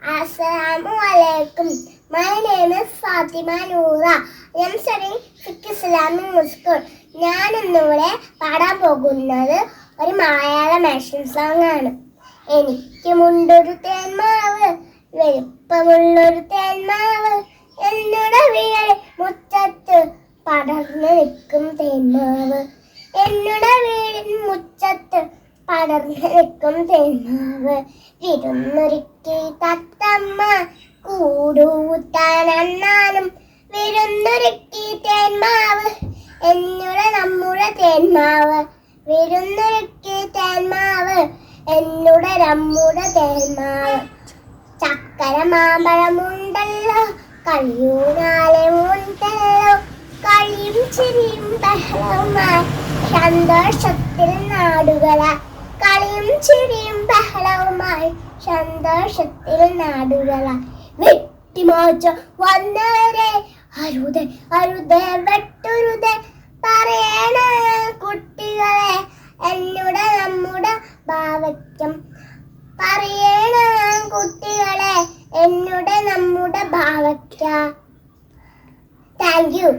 Assalamu alaikum. My name is Fatima Noora. I am studying Fiqh Islamic School. ഞാൻ ഇന്നിവിടെ പാടാൻ പോകുന്നത് ഒരു മലയാളം ആക്ഷൻ സോങ് ആണ്. എനിക്കുമുണ്ടൊരു തേന്മാവ്, വലുപ്പമുള്ളൊരു തേന്മാവ്, എന്നോട് വീട് മുറ്റത്ത് പടർന്നു നിൽക്കും തേന്മാവ്, എന്നോട് വീടിൻ മുറ്റത്ത് പടർന്നു നിൽക്കും തേന്മാവ്. വിരുന്നൊരുക്കി തത്തമ്മ കൂടുകൂട്ടാനെന്നാലും വിരുന്നൊരുക്കി തേന്മാവ്, എന്നോട് നമ്മുടെ തേന്മാവ്. വിരുന്നൊരുക്കി തേന്മാവ്, എന്നോട് നമ്മുടെ തേന്മാവ്. ചക്കര മാമ്പഴമുണ്ടല്ലോ, കളിയൂനാലെ ഉണ്ടല്ലോ, കളിയും ചിരിയും ബഹളവുമായി സന്തോഷത്തിൽ നാടുകളായി. കളിയും ചിരിയും ബഹളവുമായി സന്തോഷത്തിൽ നാടുകളായി. വെട്ടിമാച്ച വന്നവരെ അരുതേ അരുതേ വെട്ടരുതേ പറയണ കുട്ടികളെ, എന്നോട് നമ്മുടെ ഭാവയ്ക്കും പറയണ കുട്ടികളെ, എന്നോട് നമ്മുടെ ഭാവയ്ക്ക. Thank you.